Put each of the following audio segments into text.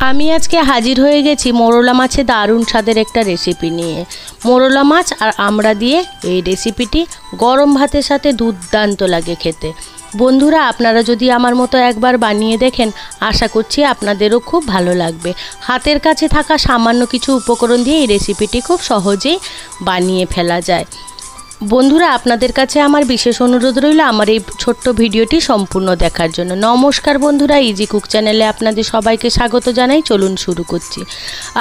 আমি আজকে হাজির হয়ে গেছি মোরলা মাছের দারুণ স্বাদের একটা রেসিপি নিয়ে। মোরলা মাছ আর আমড়া দিয়ে এই রেসিপিটি গরম ভাতের সাথে দুর্দান্ত লাগে খেতে। বন্ধুরা, আপনারা যদি আমার মতো একবার বানিয়ে দেখেন, আশা করছি আপনাদেরও খুব ভালো লাগবে। হাতের কাছে থাকা সামান্য কিছু উপকরণ দিয়ে এই রেসিপিটি খুব সহজেই বানিয়ে ফেলা যায়। বন্ধুরা, আপনাদের কাছে আমার বিশেষ অনুরোধ রইল আমার এই ছোট্ট ভিডিওটি সম্পূর্ণ দেখার জন্য। নমস্কার বন্ধুরা, ইজি কুক চ্যানেলে আপনাদের সবাইকে স্বাগত জানাই। চলুন শুরু করছি।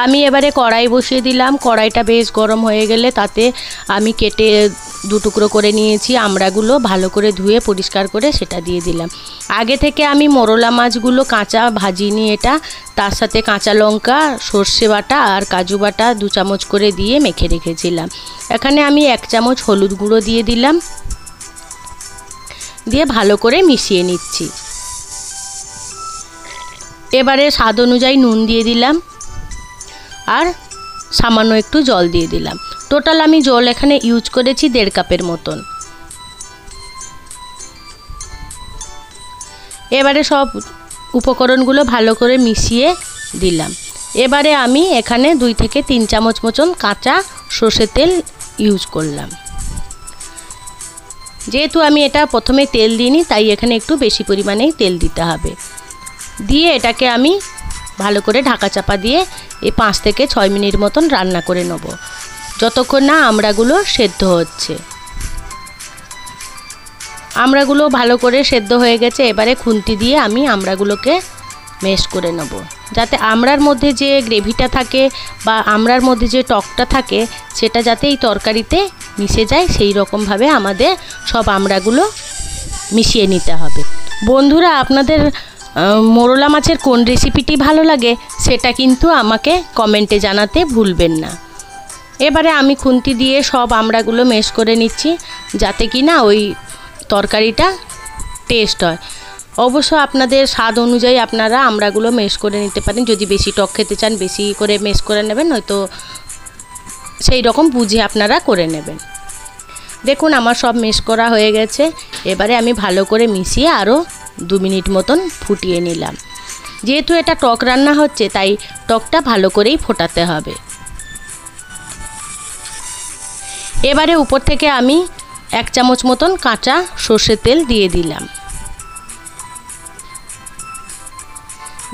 আমি এবারে কড়াই বসিয়ে দিলাম। কড়াইটা বেশ গরম হয়ে গেলে তাতে আমি কেটে দু টুকরো করে নিয়েছি আমড়াগুলো, ভালো করে ধুয়ে পরিষ্কার করে সেটা দিয়ে দিলাম। আগে থেকে আমি মোরলা মাছগুলো কাঁচা ভাজিনি, এটা তার সাথে কাঁচা লঙ্কা, সর্ষে বাটা আর কাজু বাটা 2 চামচ করে দিয়ে মেখে রেখেছিলাম। এখানে আমি 1 চামচ হলুদ গুঁড়ো দিয়ে দিলাম, দিয়ে ভালো করে মিশিয়ে নিচ্ছি। এবারে স্বাদ অনুযায়ী নুন দিয়ে দিলাম আর সামান্য একটু জল দিয়ে দিলাম। টোটাল আমি জল এখানে ইউজ করেছি 1.5 কাপের মতন। এবারে সব উপকরণগুলো ভালো করে মিশিয়ে দিলাম। এবারে আমি এখানে 2 থেকে 3 চামচ মতন কাঁচা সর্ষের তেল ইউজ করলাম। যেহেতু আমি এটা প্রথমে তেল দিইনি, তাই এখানে একটু বেশি পরিমাণেই তেল দিতে হবে। দিয়ে এটাকে আমি ভালো করে ঢাকা চাপা দিয়ে এই 5 থেকে 6 মিনিট মতন রান্না করে নেব, যতক্ষণ না আমড়াগুলো সেদ্ধ হচ্ছে। আমড়াগুলো ভালো করে সেদ্ধ হয়ে গেছে। এবারে খুন্তি দিয়ে আমি আমড়াগুলোকে ম্যাশ করে নেব, যাতে আমড়ার মধ্যে যে গ্রেভিটা থাকে বা আমড়ার মধ্যে যে টকটা থাকে সেটা যাতে এই তরকারিতে মিশে যায়, সেই রকমভাবে আমাদের সব আমড়াগুলো মিশিয়ে নিতে হবে। বন্ধুরা, আপনাদের মোরলা মাছের কোন রেসিপিটি ভালো লাগে সেটা কিন্তু আমাকে কমেন্টে জানাতে ভুলবেন না। এবারে আমি খুন্তি দিয়ে সব আমড়াগুলো ম্যাশ করে নিচ্ছি, যাতে কি না ওই তরকারিটা টেস্ট হয়। অবশ্য আপনাদের স্বাদ অনুযায়ী আপনারা আমড়াগুলো ম্যাশ করে নিতে পারেন। যদি বেশি টক খেতে চান বেশি করে ম্যাশ করে নেবেন, হয়তো সেই রকম বুঝে আপনারা করে নেবেন। দেখুন আমার সব ম্যাশ করা হয়ে গেছে। এবারে আমি ভালো করে মিশিয়ে আরও 2 মিনিট মতন ফুটিয়ে নিলাম। যেহেতু এটা টক রান্না হচ্ছে, তাই টকটা ভালো করেই ফোটাতে হবে। এবারে উপর থেকে আমি 1 চামচ মতন কাঁচা সর্ষের তেল দিয়ে দিলাম।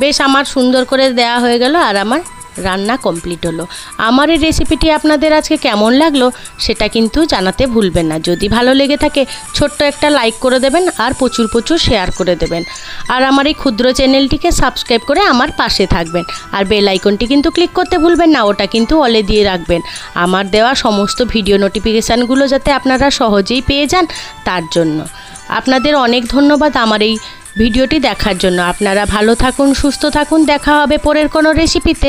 বেশ আমার সুন্দর করে দেওয়া হয়ে গেল আর আমার রান্না কমপ্লিট হলো। আমার এই রেসিপিটি আপনাদের আজকে কেমন লাগলো সেটা কিন্তু জানাতে ভুলবেন না। যদি ভালো লেগে থাকে ছোট্ট একটা লাইক করে দেবেন আর প্রচুর প্রচুর শেয়ার করে দেবেন। আর আমার এই ক্ষুদ্র চ্যানেলটিকে সাবস্ক্রাইব করে আমার পাশে থাকবেন। আর বেল আইকনটি কিন্তু ক্লিক করতে ভুলবেন না, ওটা কিন্তু অলে দিয়ে রাখবেন, আমার দেওয়া সমস্ত ভিডিও নোটিফিকেশানগুলো যাতে আপনারা সহজেই পেয়ে যান তার জন্য। আপনাদের অনেক ধন্যবাদ আমার এই ভিডিওটি দেখার জন্য। আপনারা ভালো থাকুন, সুস্থ থাকুন। দেখা হবে পরের কোনো রেসিপিতে।